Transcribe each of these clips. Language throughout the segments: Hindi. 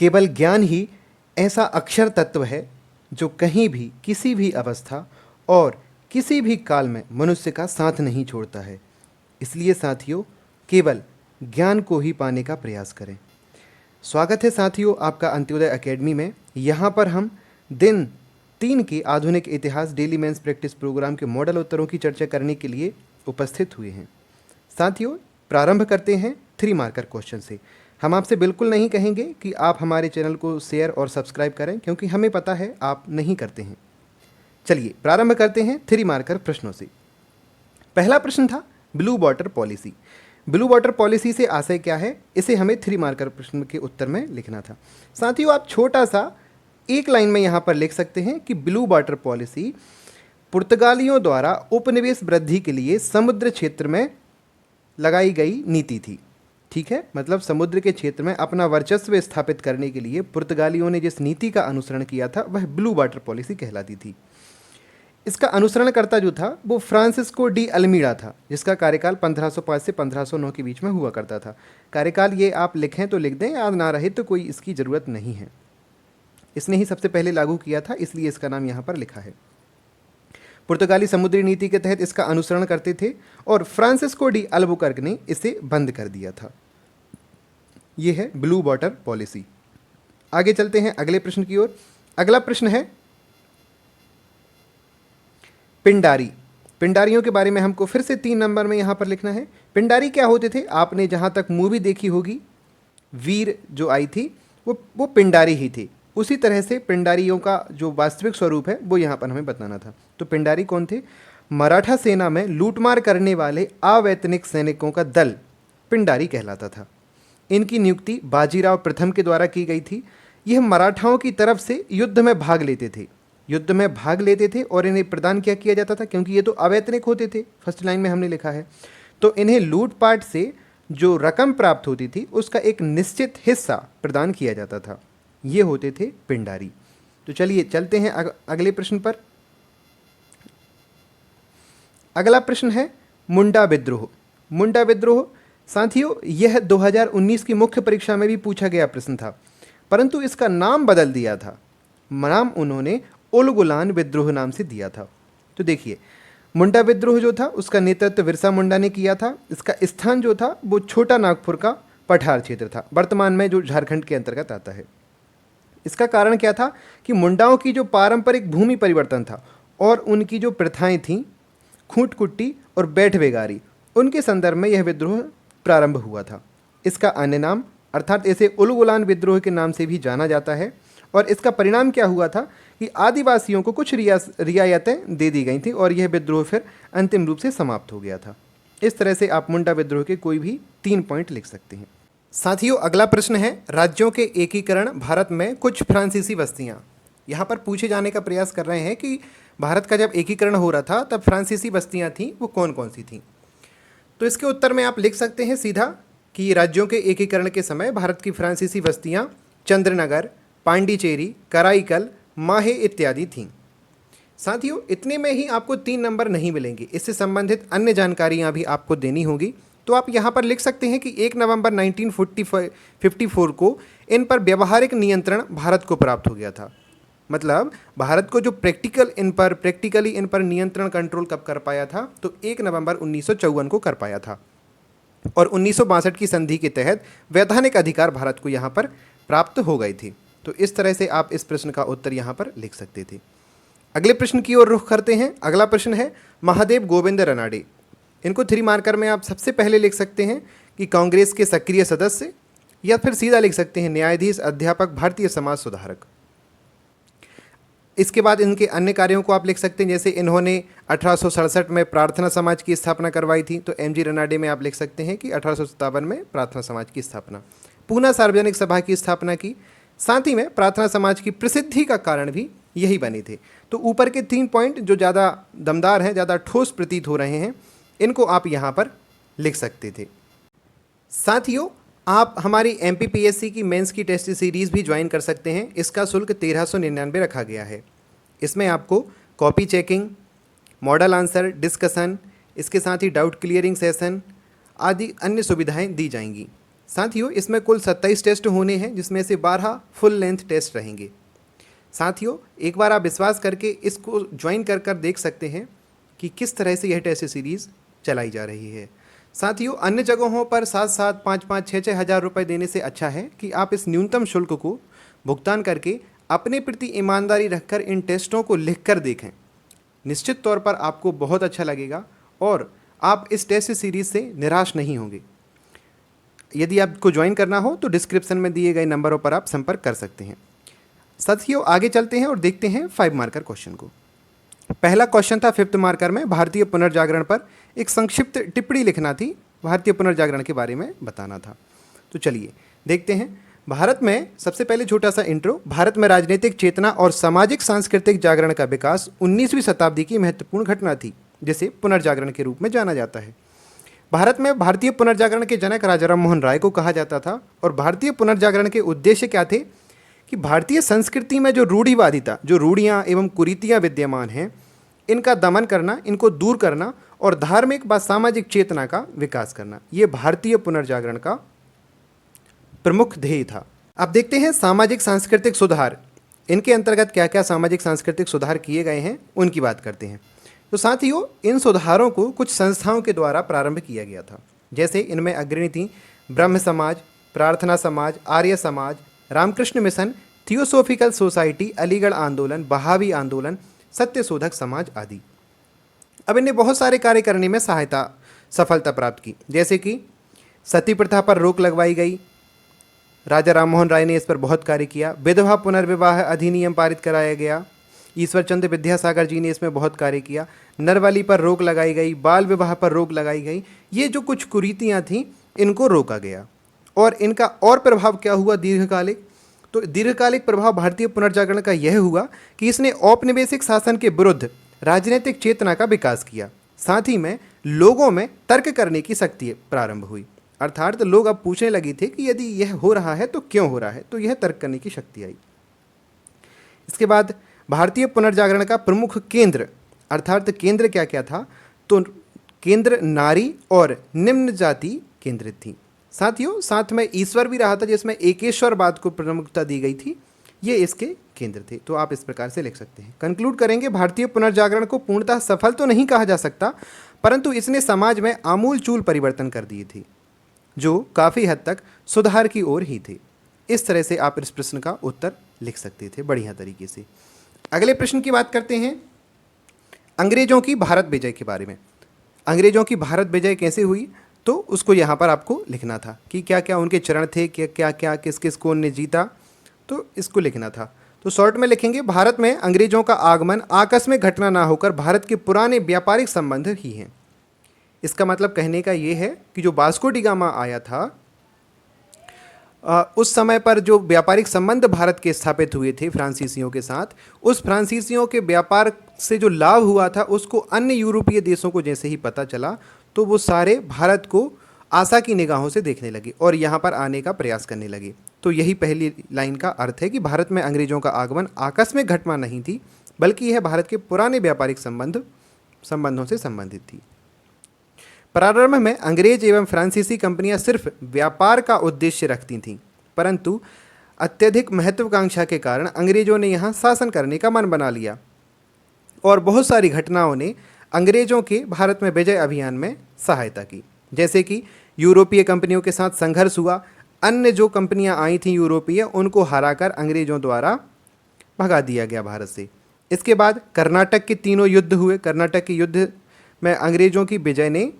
केवल ज्ञान ही ऐसा अक्षर तत्व है जो कहीं भी, किसी भी अवस्था और किसी भी काल में मनुष्य का साथ नहीं छोड़ता है। इसलिए साथियों, केवल ज्ञान को ही पाने का प्रयास करें। स्वागत है साथियों आपका अंत्योदय एकेडमी में। यहाँ पर हम दिन 3 के आधुनिक इतिहास डेली मेंस प्रैक्टिस प्रोग्राम के मॉडल उत्तरों की चर्चा करने के लिए उपस्थित हुए हैं। साथियों, प्रारंभ करते हैं 3 मार्कर क्वेश्चन से। हम आपसे बिल्कुल नहीं कहेंगे कि आप हमारे चैनल को शेयर और सब्सक्राइब करें, क्योंकि हमें पता है आप नहीं करते हैं। चलिए प्रारंभ करते हैं 3 मार्कर प्रश्नों से। पहला प्रश्न था blue water policy. Blue water policy से आशय क्या है, इसे हमें 3 मार्कर प्रश्न के उत्तर में लिखना था। साथियों, आप छोटा सा एक लाइन में यहाँ पर लिख सकते हैं कि ब्लू वाटर पॉलिसी पुर्तगालियों द्वारा उपनिवेश वृद्धि के लिए समुद्र क्षेत्र में लगाई गई नीति थी। ठीक है, मतलब समुद्र के क्षेत्र में अपना वर्चस्व स्थापित करने के लिए पुर्तगालियों ने जिस नीति का अनुसरण किया था वह ब्लू वाटर पॉलिसी कहलाती थी। इसका अनुसरणकर्ता जो था वो फ्रांसिस्को डी अल्मीड़ा था, जिसका कार्यकाल 1505 से 1509 के बीच में हुआ करता था। कार्यकाल ये आप लिखें तो लिख दें, याद ना रहे तो कोई इसकी ज़रूरत नहीं है। इसने ही सबसे पहले लागू किया था, इसलिए इसका नाम यहाँ पर लिखा है। पुर्तगाली समुद्री नीति के तहत इसका अनुसरण करते थे और फ्रांसिस्को डी अल्बुकर्क ने इसे बंद कर दिया था। ये है ब्लू वाटर पॉलिसी। आगे चलते हैं अगले प्रश्न की ओर। अगला प्रश्न है पिंडारी। पिंडारियों के बारे में हमको फिर से 3 नंबर में यहाँ पर लिखना है। पिंडारी क्या होते थे, आपने जहाँ तक मूवी देखी होगी वीर जो आई थी वो पिंडारी ही थे। उसी तरह से पिंडारियों का जो वास्तविक स्वरूप है वो यहाँ पर हमें बताना था। तो पिंडारी कौन थे? मराठा सेना में लूटमार करने वाले अवैतनिक सैनिकों का दल पिंडारी कहलाता था। इनकी नियुक्ति बाजीराव प्रथम के द्वारा की गई थी। यह मराठाओं की तरफ से युद्ध में भाग लेते थे और इन्हें प्रदान क्या किया जाता था, क्योंकि ये तो अवैतनिक होते थे, फर्स्ट लाइन में हमने लिखा है। तो इन्हें लूटपाट से जो रकम प्राप्त होती थी उसका एक निश्चित हिस्सा प्रदान किया जाता था। ये होते थे पिंडारी। तो चलिए चलते हैं अगले प्रश्न पर। अगला प्रश्न है मुंडा विद्रोह। मुंडा विद्रोह साथियों, यह 2019 की मुख्य परीक्षा में भी पूछा गया प्रश्न था, परंतु इसका नाम बदल दिया था। नाम उन्होंने उलगुलान विद्रोह नाम से दिया था। तो देखिए, मुंडा विद्रोह जो था उसका नेतृत्व बिरसा मुंडा ने किया था। इसका स्थान जो था वो छोटा नागपुर का पठार क्षेत्र था, वर्तमान में जो झारखंड के अंतर्गत आता है। इसका कारण क्या था कि मुंडाओं की जो पारंपरिक भूमि परिवर्तन था और उनकी जो प्रथाएं थीं, खूंट कुट्टी और बैठ बेगारी, उनके संदर्भ में यह विद्रोह प्रारंभ हुआ था। इसका अन्य नाम अर्थात इसे उलगुलान विद्रोह के नाम से भी जाना जाता है। और इसका परिणाम क्या हुआ था कि आदिवासियों को कुछ रियायतें दे दी गई थी और यह विद्रोह फिर अंतिम रूप से समाप्त हो गया था। इस तरह से आप मुंडा विद्रोह के कोई भी 3 पॉइंट लिख सकते हैं। साथियों, अगला प्रश्न है राज्यों के एकीकरण भारत में कुछ फ्रांसीसी बस्तियां। यहाँ पर पूछे जाने का प्रयास कर रहे हैं कि भारत का जब एकीकरण हो रहा था तब फ्रांसीसी बस्तियां थीं, वो कौन कौन सी थीं। तो इसके उत्तर में आप लिख सकते हैं सीधा कि राज्यों के एकीकरण के समय भारत की फ्रांसीसी बस्तियां चंद्रनगर, पांडिचेरी, कराईकल, माहे इत्यादि थीं। साथियों, इतने में ही आपको 3 नंबर नहीं मिलेंगे, इससे संबंधित अन्य जानकारियां भी आपको देनी होगी। तो आप यहाँ पर लिख सकते हैं कि 1 नवंबर 1954 को इन पर व्यवहारिक नियंत्रण भारत को प्राप्त हो गया था। मतलब भारत को जो प्रैक्टिकली इन पर नियंत्रण कंट्रोल कब कर पाया था, तो 1 नवंबर 1954 को कर पाया था। और 1962 की संधि के तहत वैधानिक अधिकार भारत को यहाँ पर प्राप्त हो गए थे। तो इस तरह से आप इस प्रश्न का उत्तर यहाँ पर लिख सकते थे। अगले प्रश्न की ओर रुख करते हैं। अगला प्रश्न है महादेव गोविंद रनाडे। इनको 3 मार्कर में आप सबसे पहले लिख सकते हैं कि कांग्रेस के सक्रिय सदस्य, या फिर सीधा लिख सकते हैं न्यायाधीश, अध्यापक, भारतीय समाज सुधारक। इसके बाद इनके अन्य कार्यों को आप लिख सकते हैं, जैसे इन्होंने 1867 में प्रार्थना समाज की स्थापना करवाई थी, तो MG रनाडे में आप लिख सकते हैं कि 1857 में प्रार्थना समाज की स्थापना। पूना सार्वजनिक सभा की स्थापना की, साथ ही में प्रार्थना समाज की प्रसिद्धि का कारण भी यही बने थे। तो ऊपर के 3 पॉइंट जो ज़्यादा दमदार हैं, ज़्यादा ठोस प्रतीत हो रहे हैं, इनको आप यहाँ पर लिख सकते थे। साथियों, आप हमारी MPPSC की मेंस की टेस्ट सीरीज़ भी ज्वाइन कर सकते हैं। इसका शुल्क 1399 रखा गया है। इसमें आपको copy checking, model answer, discussion, इसके साथ ही डाउट क्लियरिंग सेशन आदि अन्य सुविधाएं दी जाएंगी। साथियों इसमें कुल 27 टेस्ट होने हैं, जिसमें से 12 फुल लेंथ टेस्ट रहेंगे। साथियों एक बार आप विश्वास करके इसको ज्वाइन कर कर देख सकते हैं कि किस तरह से यह टेस्ट सीरीज़ चलाई जा रही है। साथियों अन्य जगहों पर 7-7, 5-5, 6-6 हज़ार रुपये देने से अच्छा है कि आप इस न्यूनतम शुल्क को भुगतान करके अपने प्रति ईमानदारी रखकर इन टेस्टों को लिख कर देखें। निश्चित तौर पर आपको बहुत अच्छा लगेगा और आप इस टेस्ट सीरीज़ से निराश नहीं होंगे। यदि आपको ज्वाइन करना हो तो डिस्क्रिप्शन में दिए गए नंबरों पर आप संपर्क कर सकते हैं। साथियों आगे चलते हैं और देखते हैं 5 मार्कर क्वेश्चन को। पहला क्वेश्चन था 5th मार्कर में, भारतीय पुनर्जागरण पर एक संक्षिप्त टिप्पणी लिखना थी, भारतीय पुनर्जागरण के बारे में बताना था। तो चलिए देखते हैं। भारत में सबसे पहले छोटा सा इंट्रो। भारत में राजनीतिक चेतना और सामाजिक सांस्कृतिक जागरण का विकास 19वीं शताब्दी की महत्वपूर्ण घटना थी, जिसे पुनर्जागरण के रूप में जाना जाता है। भारत में भारतीय पुनर्जागरण के जनक राजा राम मोहन राय को कहा जाता था और भारतीय पुनर्जागरण के उद्देश्य क्या थे कि भारतीय संस्कृति में जो रूढ़िवादिता, जो रूढ़ियाँ एवं कुरीतियाँ विद्यमान हैं, इनका दमन करना, इनको दूर करना और धार्मिक व सामाजिक चेतना का विकास करना, ये भारतीय पुनर्जागरण का प्रमुख ध्येय था। अब देखते हैं सामाजिक सांस्कृतिक सुधार, इनके अंतर्गत क्या क्या सामाजिक सांस्कृतिक सुधार किए गए हैं उनकी बात करते हैं। तो साथियों इन सुधारों को कुछ संस्थाओं के द्वारा प्रारंभ किया गया था, जैसे इनमें अग्रणी थी ब्रह्म समाज, प्रार्थना Samaj, Arya Samaj, Ramakrishna mission, theosophical society, Aligarh आंदोलन, बहावी आंदोलन, सत्यशोधक समाज आदि। अब इन्हें बहुत सारे कार्य करने में सफलता प्राप्त की, जैसे कि सती प्रथा पर रोक लगवाई गई, राजा राम मोहन राय ने इस पर बहुत कार्य किया। विधवा पुनर्विवाह अधिनियम पारित कराया गया, ईश्वर चंद्र विद्यासागर जी ने इसमें बहुत कार्य किया। नरबली पर रोक लगाई गई, बाल विवाह पर रोक लगाई गई। ये जो कुछ कुरीतियाँ थीं इनको रोका गया। और इनका और प्रभाव क्या हुआ दीर्घकालिक? तो दीर्घकालिक प्रभाव भारतीय पुनर्जागरण का यह हुआ कि इसने औपनिवेशिक शासन के विरुद्ध राजनीतिक चेतना का विकास किया। साथ ही में लोगों में तर्क करने की शक्ति प्रारंभ हुई, अर्थात लोग अब पूछने लगे थे कि यदि यह हो रहा है तो क्यों हो रहा है, तो यह तर्क करने की शक्ति आई। इसके बाद भारतीय पुनर्जागरण का प्रमुख केंद्र, अर्थात केंद्र क्या क्या था, तो केंद्र नारी और निम्न जाति केंद्रित थी। साथियों साथ में ईश्वर भी रहा था, जिसमें एकेश्वरवाद को प्रमुखता दी गई थी, ये इसके केंद्र थे। तो आप इस प्रकार से लिख सकते हैं। कंक्लूड करेंगे, भारतीय पुनर्जागरण को पूर्णतः सफल तो नहीं कहा जा सकता, परंतु इसने समाज में आमूलचूल परिवर्तन कर दिए थे, जो काफ़ी हद तक सुधार की ओर ही थे। इस तरह से आप इस प्रश्न का उत्तर लिख सकते थे बढ़िया तरीके से। अगले प्रश्न की बात करते हैं, अंग्रेजों की भारत विजय के बारे में। अंग्रेजों की भारत विजय कैसे हुई, तो उसको यहाँ पर आपको लिखना था कि क्या क्या उनके चरण थे, क्या क्या किस किस को उन्होंने जीता, तो इसको लिखना था। तो शॉर्ट में लिखेंगे, भारत में अंग्रेजों का आगमन आकस्मिक घटना ना होकर भारत के पुराने व्यापारिक संबंध ही हैं। इसका मतलब कहने का ये है कि जो वास्को डी गामा आया था, उस समय पर जो व्यापारिक संबंध भारत के स्थापित हुए थे फ्रांसीसियों के साथ, उस फ्रांसीसियों के व्यापार से जो लाभ हुआ था उसको अन्य यूरोपीय देशों को जैसे ही पता चला, तो वो सारे भारत को आशा की निगाहों से देखने लगे और यहाँ पर आने का प्रयास करने लगे। तो यही पहली लाइन का अर्थ है कि भारत में अंग्रेजों का आगमन आकस्मिक घटना नहीं थी, बल्कि यह भारत के पुराने व्यापारिक संबंधों से संबंधित थी। प्रारंभ में अंग्रेज एवं फ्रांसीसी कंपनियां सिर्फ व्यापार का उद्देश्य रखती थीं, परंतु अत्यधिक महत्वाकांक्षा के कारण अंग्रेजों ने यहाँ शासन करने का मन बना लिया और बहुत सारी घटनाओं ने अंग्रेजों के भारत में विजय अभियान में सहायता की। जैसे कि यूरोपीय कंपनियों के साथ संघर्ष हुआ, अन्य जो कंपनियां आई थीं यूरोपीय, उनको हराकर अंग्रेजों द्वारा भगा दिया गया भारत से। इसके बाद कर्नाटक के 3 युद्ध हुए। कर्नाटक के युद्ध में अंग्रेजों की विजय ने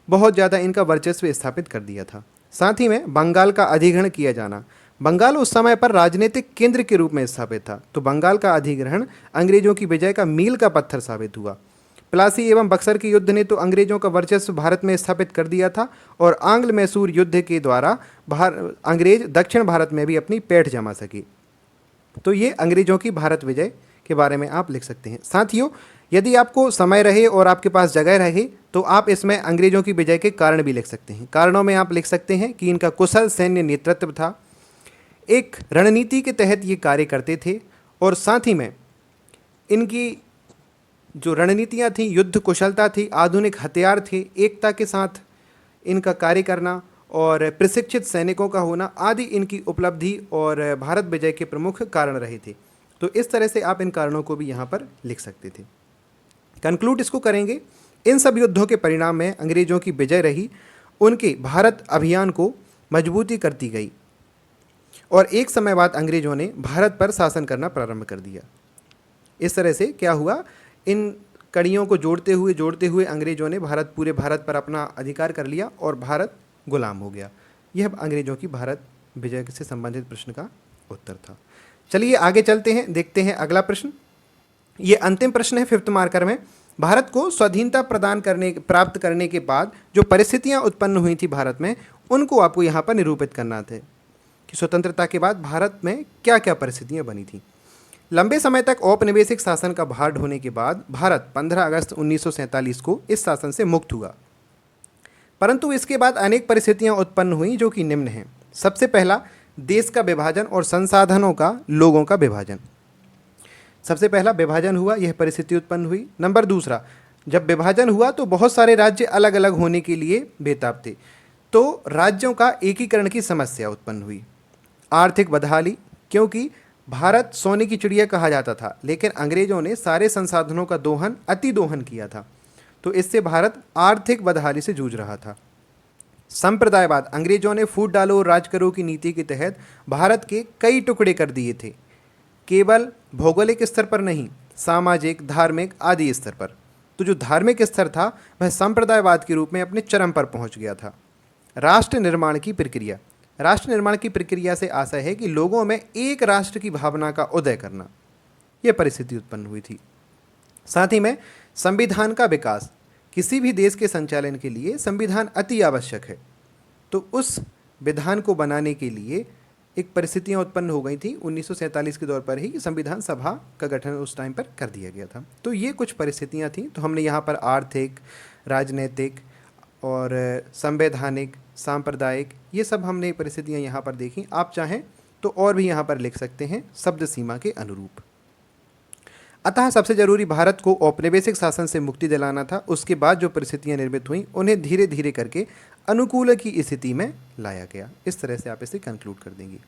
बहुत ज़्यादा इनका वर्चस्व स्थापित कर दिया था। साथ ही में बंगाल का अधिग्रहण किया जाना। बंगाल उस समय पर राजनीतिक केंद्र के रूप में स्थापित था, तो बंगाल का अधिग्रहण अंग्रेजों की विजय का मील का पत्थर साबित हुआ। प्लासी एवं बक्सर के युद्ध ने तो अंग्रेजों का वर्चस्व भारत में स्थापित कर दिया था और आंग्ल मैसूर युद्ध के द्वारा अंग्रेज दक्षिण भारत में भी अपनी पैठ जमा सके। तो ये अंग्रेजों की भारत विजय के बारे में आप लिख सकते हैं। साथियों, यदि आपको समय रहे और आपके पास जगह रहे तो आप इसमें अंग्रेजों की विजय के कारण भी लिख सकते हैं। कारणों में आप लिख सकते हैं कि इनका कुशल सैन्य नेतृत्व था, एक रणनीति के तहत ये कार्य करते थे, और साथ ही में इनकी जो रणनीतियाँ थीं, युद्ध कुशलता थी, आधुनिक हथियार थे, एकता के साथ इनका कार्य करना और प्रशिक्षित सैनिकों का होना आदि इनकी उपलब्धि और भारत विजय के प्रमुख कारण रहे थे। तो इस तरह से आप इन कारणों को भी यहाँ पर लिख सकते थे। कंक्लूड इसको करेंगे, इन सब युद्धों के परिणाम में अंग्रेजों की विजय रही, उनके भारत अभियान को मजबूती करती गई और एक समय बाद अंग्रेजों ने भारत पर शासन करना प्रारंभ कर दिया। इस तरह से क्या हुआ, इन कड़ियों को जोड़ते हुए अंग्रेजों ने पूरे भारत पर अपना अधिकार कर लिया और भारत गुलाम हो गया। यह अंग्रेजों की भारत विजय से संबंधित प्रश्न का उत्तर था। चलिए आगे चलते हैं, देखते हैं अगला प्रश्न। ये अंतिम प्रश्न है 5th मार्कर में। भारत को स्वाधीनता प्राप्त करने के बाद जो परिस्थितियां उत्पन्न हुई थी भारत में, उनको आपको यहाँ पर निरूपित करना था कि स्वतंत्रता के बाद भारत में क्या क्या परिस्थितियां बनी थी। लंबे समय तक औपनिवेशिक शासन का भार ढोने के बाद भारत 15 अगस्त 1947 को इस शासन से मुक्त हुआ, परंतु इसके बाद अनेक परिस्थितियां उत्पन्न हुई जो कि निम्न हैं। सबसे पहला, देश का विभाजन और संसाधनों का लोगों का विभाजन। सबसे पहला विभाजन हुआ, यह परिस्थिति उत्पन्न हुई। नंबर दूसरा, जब विभाजन हुआ तो बहुत सारे राज्य अलग अलग होने के लिए बेताब थे, तो राज्यों का एकीकरण की समस्या उत्पन्न हुई। आर्थिक बदहाली, क्योंकि भारत सोने की चिड़िया कहा जाता था, लेकिन अंग्रेजों ने सारे संसाधनों का दोहन, अति दोहन किया था, तो इससे भारत आर्थिक बदहाली से जूझ रहा था। संप्रदायवाद, अंग्रेजों ने फूट डालो और राज करो की नीति के तहत भारत के कई टुकड़े कर दिए थे, केवल भौगोलिक स्तर पर नहीं, सामाजिक, धार्मिक आदि स्तर पर। तो जो धार्मिक स्तर था वह संप्रदायवाद के रूप में अपने चरम पर पहुंच गया था। राष्ट्र निर्माण की प्रक्रिया, राष्ट्र निर्माण की प्रक्रिया से आशा है कि लोगों में एक राष्ट्र की भावना का उदय करना, यह परिस्थिति उत्पन्न हुई थी। साथ ही में संविधान का विकास, किसी भी देश के संचालन के लिए संविधान अति आवश्यक है, तो उस विधान को बनाने के लिए एक परिस्थितियां उत्पन्न हो गई थी 1947 के दौर पर ही, संविधान सभा का गठन उस टाइम पर कर दिया गया था। तो ये कुछ परिस्थितियां थी। तो हमने यहाँ पर आर्थिक, राजनीतिक और संवैधानिक, सांप्रदायिक, ये सब हमने परिस्थितियां यहाँ पर देखी। आप चाहें तो और भी यहाँ पर लिख सकते हैं शब्द सीमा के अनुरूप। अतः सबसे जरूरी भारत को औपनिवेशिक शासन से मुक्ति दिलाना था। उसके बाद जो परिस्थितियां निर्मित हुई उन्हें धीरे धीरे करके अनुकूल की स्थिति में लाया गया। इस तरह से आप इसे कंक्लूड कर देंगे।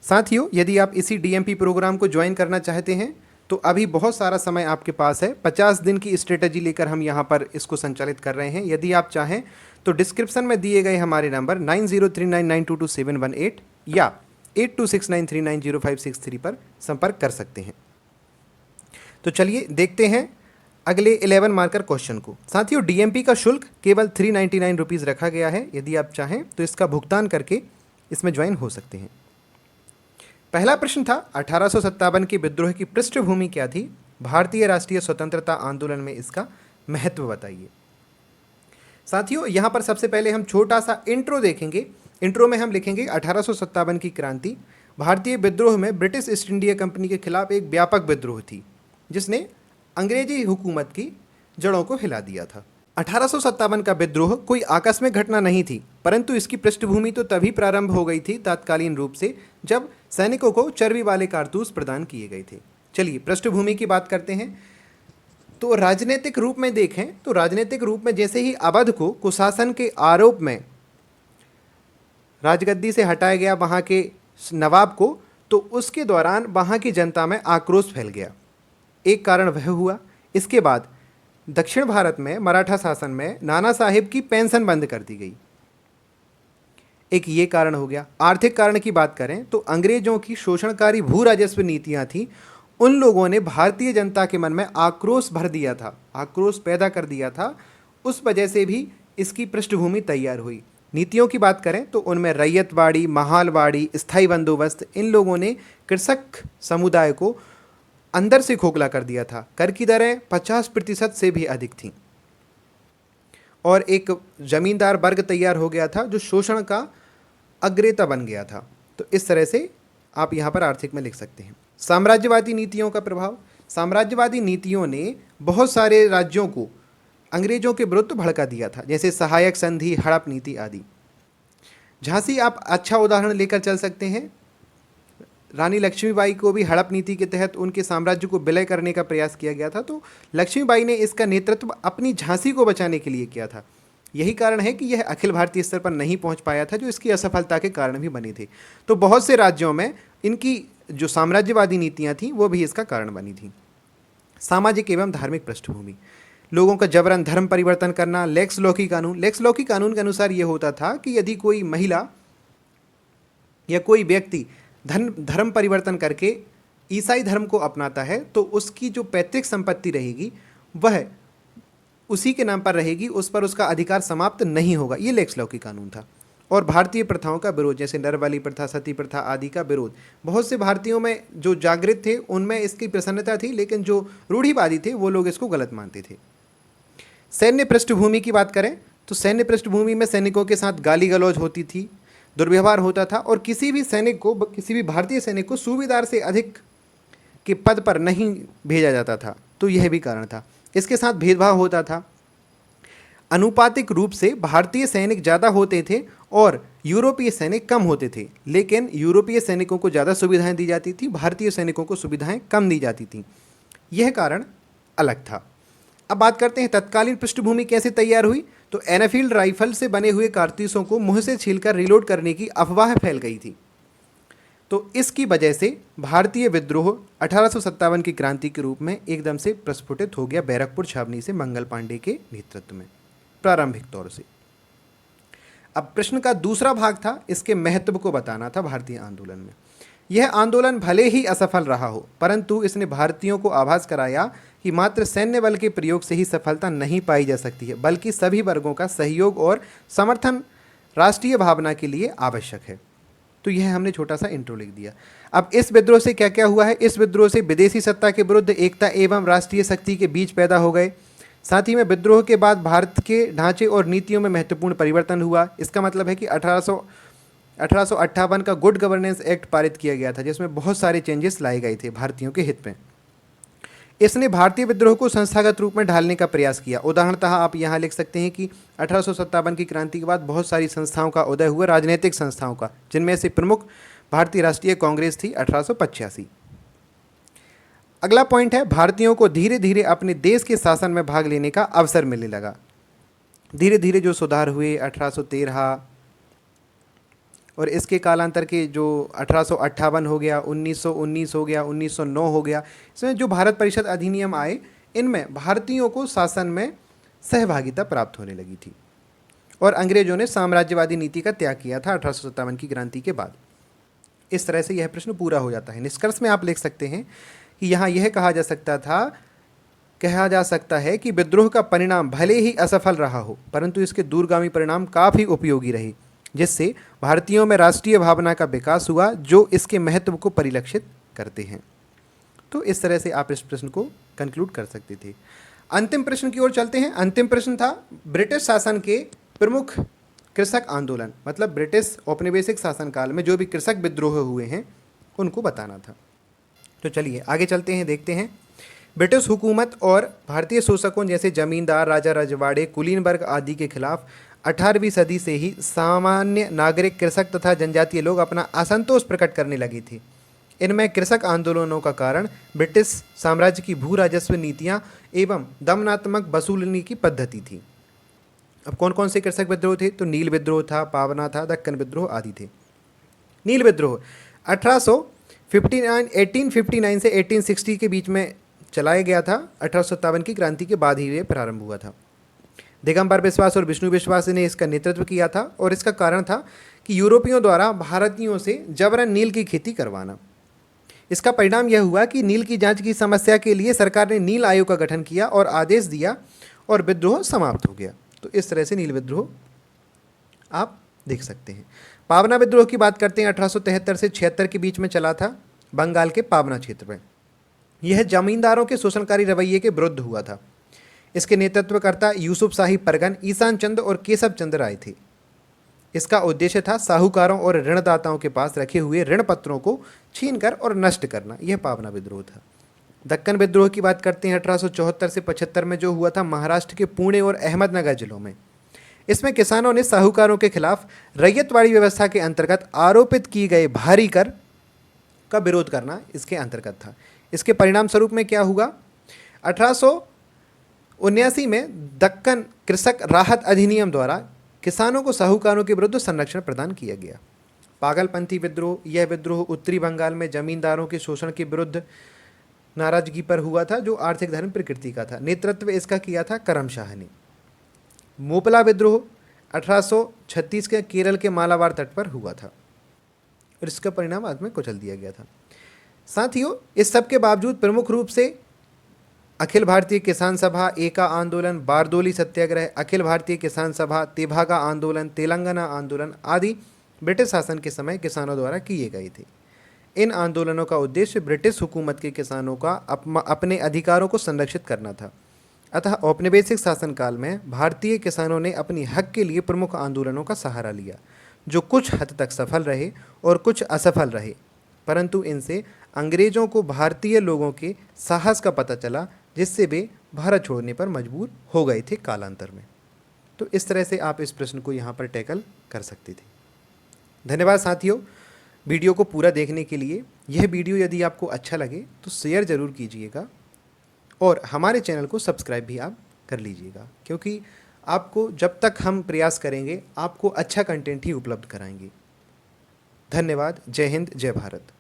साथियों, यदि आप इसी डीएमपी प्रोग्राम को ज्वाइन करना चाहते हैं तो अभी बहुत सारा समय आपके पास है। 50 दिन की स्ट्रेटजी लेकर हम यहाँ पर इसको संचालित कर रहे हैं। यदि आप चाहें तो डिस्क्रिप्शन में दिए गए हमारे नंबर 9039922718 या 8269390563 पर संपर्क कर सकते हैं। तो चलिए देखते हैं अगले 11 मार्कर क्वेश्चन को। साथियों, डीएमपी का शुल्क केवल 399 रुपीज़ रखा गया है। यदि आप चाहें तो इसका भुगतान करके इसमें ज्वाइन हो सकते हैं। पहला प्रश्न था 1857 के विद्रोह की पृष्ठभूमि क्या थी? भारतीय राष्ट्रीय स्वतंत्रता आंदोलन में इसका महत्व बताइए। साथियों, यहाँ पर सबसे पहले हम छोटा सा इंट्रो देखेंगे। इंट्रो में हम लिखेंगे 1857 की क्रांति भारतीय विद्रोह में ब्रिटिश ईस्ट इंडिया कंपनी के खिलाफ एक व्यापक विद्रोह थी जिसने अंग्रेजी हुकूमत की जड़ों को हिला दिया था। 1857 का विद्रोह कोई आकस्मिक घटना नहीं थी, परंतु इसकी पृष्ठभूमि तो तभी प्रारंभ हो गई थी तात्कालीन रूप से जब सैनिकों को चर्बी वाले कारतूस प्रदान किए गए थे। चलिए पृष्ठभूमि की बात करते हैं। तो राजनीतिक रूप में देखें तो राजनीतिक रूप में जैसे ही अवध को कुशासन के आरोप में राजगद्दी से हटाया गया वहाँ के नवाब को, तो उसके दौरान वहाँ की जनता में आक्रोश फैल गया। एक कारण वह हुआ। इसके बाद दक्षिण भारत में मराठा शासन में नाना साहिब की पेंशन बंद कर दी गई। एक ये कारण हो गया। आर्थिक कारण की बात करें तो अंग्रेजों की शोषणकारी भू राजस्व नीतियां थी, उन लोगों ने भारतीय जनता के मन में आक्रोश भर दिया था, आक्रोश पैदा कर दिया था। उस वजह से भी इसकी पृष्ठभूमि तैयार हुई। नीतियों की बात करें तो उनमें रैयतवाड़ी, महालवाड़ी, स्थायी बंदोबस्त, इन लोगों ने कृषक समुदाय को अंदर से खोखला कर दिया था। कर की दरें 50% से भी अधिक थीं और एक जमींदार वर्ग तैयार हो गया था जो शोषण का अग्रेता बन गया था। तो इस तरह से आप यहाँ पर आर्थिक में लिख सकते हैं। साम्राज्यवादी नीतियों का प्रभाव। साम्राज्यवादी नीतियों ने बहुत सारे राज्यों को अंग्रेजों के विरुद्ध भड़का दिया था, जैसे सहायक संधि, हड़प नीति आदि। झांसी आप अच्छा उदाहरण लेकर चल सकते हैं। रानी लक्ष्मीबाई को भी हड़प नीति के तहत उनके साम्राज्य को विलय करने का प्रयास किया गया था। तो लक्ष्मीबाई ने इसका नेतृत्व अपनी झांसी को बचाने के लिए किया था। यही कारण है कि यह अखिल भारतीय स्तर पर नहीं पहुंच पाया था, जो इसकी असफलता के कारण भी बने थे। तो बहुत से राज्यों में इनकी जो साम्राज्यवादी नीतियां थीं वो भी इसका कारण बनी थी। सामाजिक एवं धार्मिक पृष्ठभूमि, लोगों का जबरन धर्म परिवर्तन करना। लेक्स लॉकी कानून, लेक्स लॉकी कानून के अनुसार यह होता था कि यदि कोई महिला या कोई व्यक्ति धर्म परिवर्तन करके ईसाई धर्म को अपनाता है तो उसकी जो पैतृक संपत्ति रहेगी वह उसी के नाम पर रहेगी, उस पर उसका अधिकार समाप्त नहीं होगा। ये लेक्स लॉकी कानून था। और भारतीय प्रथाओं का विरोध, जैसे नरबली प्रथा, सती प्रथा आदि का विरोध। बहुत से भारतीयों में जो जागृत थे उनमें इसकी प्रसन्नता थी, लेकिन जो रूढ़िवादी थे वो लोग इसको गलत मानते थे। सैन्य पृष्ठभूमि की बात करें तो सैन्य पृष्ठभूमि में सैनिकों के साथ गाली गलौज होती थी, दुर्व्यवहार होता था, और किसी भी सैनिक को, किसी भी भारतीय सैनिक को सूबेदार से अधिक के पद पर नहीं भेजा जाता था। तो यह भी कारण था। इसके साथ भेदभाव होता था। अनुपातिक रूप से भारतीय सैनिक ज़्यादा होते थे और यूरोपीय सैनिक कम होते थे, लेकिन यूरोपीय सैनिकों को ज़्यादा सुविधाएं दी जाती थी, भारतीय सैनिकों को सुविधाएं कम दी जाती थी। यह कारण अलग था। अब बात करते हैं तत्कालीन पृष्ठभूमि कैसे तैयार हुई। तो एनफील्ड राइफल से बने हुए कारतूसों को मुंह से छीलकर रिलोड करने की अफवाह फैल गई थी। तो इसकी वजह से भारतीय विद्रोह 1857 की क्रांति के रूप में एकदम से प्रस्फुटित हो गया, बैरकपुर छावनी से मंगल पांडे के नेतृत्व में प्रारंभिक तौर से। अब प्रश्न का दूसरा भाग था, इसके महत्व को बताना था भारतीय आंदोलन में। यह आंदोलन भले ही असफल रहा हो, परंतु इसने भारतीयों को आभास कराया कि मात्र सैन्य बल के प्रयोग से ही सफलता नहीं पाई जा सकती है, बल्कि सभी वर्गों का सहयोग और समर्थन राष्ट्रीय भावना के लिए आवश्यक है। तो यह हमने छोटा सा इंट्रो लिख दिया। अब इस विद्रोह से क्या क्या हुआ है। इस विद्रोह से विदेशी सत्ता के विरुद्ध एकता एवं राष्ट्रीय शक्ति के बीज पैदा हो गए। साथ ही में विद्रोह के बाद भारत के ढांचे और नीतियों में महत्वपूर्ण परिवर्तन हुआ। इसका मतलब है कि 1858 का गुड गवर्नेंस एक्ट पारित किया गया था, जिसमें बहुत सारे चेंजेस लाए गए थे भारतीयों के हित में। इसने भारतीय विद्रोह को संस्थागत रूप में ढालने का प्रयास किया। उदाहरणतः आप यहाँ लिख सकते हैं कि 1857 की क्रांति के बाद बहुत सारी संस्थाओं का उदय हुआ, राजनीतिक संस्थाओं का, जिनमें से प्रमुख भारतीय राष्ट्रीय कांग्रेस थी 1885। अगला पॉइंट है, भारतीयों को धीरे धीरे अपने देश के शासन में भाग लेने का अवसर मिलने लगा। धीरे धीरे जो सुधार हुए 1813 और इसके कालांतर के जो 1858 हो गया, 1919 हो गया, 1909 हो गया, इसमें जो भारत परिषद अधिनियम आए, इनमें भारतीयों को शासन में सहभागिता प्राप्त होने लगी थी और अंग्रेजों ने साम्राज्यवादी नीति का त्याग किया था 1857 की क्रांति के बाद। इस तरह से यह प्रश्न पूरा हो जाता है। निष्कर्ष में आप लिख सकते हैं कि यहाँ यह कहा जा सकता है कि विद्रोह का परिणाम भले ही असफल रहा हो, परंतु इसके दूरगामी परिणाम काफ़ी उपयोगी रहे, जिससे भारतीयों में राष्ट्रीय भावना का विकास हुआ, जो इसके महत्व को परिलक्षित करते हैं। तो इस तरह से आप इस प्रश्न को कंक्लूड कर सकते थे। अंतिम प्रश्न की ओर चलते हैं। अंतिम प्रश्न था, ब्रिटिश शासन के प्रमुख कृषक आंदोलन, मतलब ब्रिटिश औपनिवेशिक शासनकाल में जो भी कृषक विद्रोह हुए हैं उनको बताना था। तो चलिए आगे चलते हैं, देखते हैं। ब्रिटिश हुकूमत और भारतीय शोषकों जैसे जमींदार, राजा रजवाड़े, कुलीन वर्ग आदि के खिलाफ 18वीं सदी से ही सामान्य नागरिक, कृषक तथा जनजातीय लोग अपना असंतोष प्रकट करने लगे थे। इनमें कृषक आंदोलनों का कारण ब्रिटिश साम्राज्य की भू राजस्व नीतियाँ एवं दमनात्मक वसूलने की पद्धति थी। अब कौन कौन से कृषक विद्रोह थे? तो नील विद्रोह था, पावना था, दक्कन विद्रोह आदि थे। नील विद्रोह 1859 से 1860 के बीच में चलाया गया था। 1857 की क्रांति के बाद ही ये प्रारंभ हुआ था। दिगंबर विश्वास और विष्णु विश्वास ने इसका नेतृत्व किया था और इसका कारण था कि यूरोपियों द्वारा भारतीयों से जबरन नील की खेती करवाना। इसका परिणाम यह हुआ कि नील की जांच की समस्या के लिए सरकार ने नील आयोग का गठन किया और आदेश दिया और विद्रोह समाप्त हो गया। तो इस तरह से नील विद्रोह आप देख सकते हैं। पावना विद्रोह की बात करते हैं। 1873 से 76 के बीच में चला था, बंगाल के पावना क्षेत्र में। यह जमींदारों के शोषणकारी रवैये के विरुद्ध हुआ था। इसके नेतृत्वकर्ता यूसुफ शाही परगन, ईशान चंद और केशव चंद्र राय थे। इसका उद्देश्य था साहूकारों और ऋणदाताओं के पास रखे हुए ऋण पत्रों को छीनकर और नष्ट करना। यह पावना विद्रोह था। दक्कन विद्रोह की बात करते हैं। 1874 से 75 में जो हुआ था महाराष्ट्र के पुणे और अहमदनगर जिलों में। इसमें किसानों ने साहूकारों के खिलाफ रैयतवाड़ी व्यवस्था के अंतर्गत आरोपित किए गए भारी कर का विरोध करना इसके अंतर्गत था। इसके परिणाम स्वरूप में क्या हुआ? 79 में दक्कन कृषक राहत अधिनियम द्वारा किसानों को साहूकारों के विरुद्ध संरक्षण प्रदान किया गया। पागलपंथी विद्रोह, यह विद्रोह उत्तरी बंगाल में जमींदारों के शोषण के विरुद्ध नाराजगी पर हुआ था, जो आर्थिक धर्म प्रकृति का था। नेतृत्व इसका किया था करम शाह ने। मोपला विद्रोह 1836 के केरल के मालाबार तट पर हुआ था और इसका परिणाम बाद में कुचल दिया गया था। साथियों, इस सब के बावजूद प्रमुख रूप से अखिल भारतीय किसान सभा, एका आंदोलन, बारदोली सत्याग्रह, अखिल भारतीय किसान सभा, तेभागा आंदोलन, तेलंगाना आंदोलन आदि ब्रिटिश शासन के समय किसानों द्वारा किए गए थे। इन आंदोलनों का उद्देश्य ब्रिटिश हुकूमत के किसानों का अपने अधिकारों को संरक्षित करना था। अतः औपनिवेशिक शासनकाल में भारतीय किसानों ने अपनी हक के लिए प्रमुख आंदोलनों का सहारा लिया, जो कुछ हद तक सफल रहे और कुछ असफल रहे, परंतु इनसे अंग्रेजों को भारतीय लोगों के साहस का पता चला, जिससे वे भारत छोड़ने पर मजबूर हो गए थे कालांतर में। तो इस तरह से आप इस प्रश्न को यहाँ पर टैकल कर सकते थे। धन्यवाद साथियों, वीडियो को पूरा देखने के लिए। यह वीडियो यदि आपको अच्छा लगे तो शेयर ज़रूर कीजिएगा और हमारे चैनल को सब्सक्राइब भी आप कर लीजिएगा, क्योंकि आपको जब तक हम प्रयास करेंगे आपको अच्छा कंटेंट ही उपलब्ध कराएंगे। धन्यवाद। जय हिंद, जय भारत।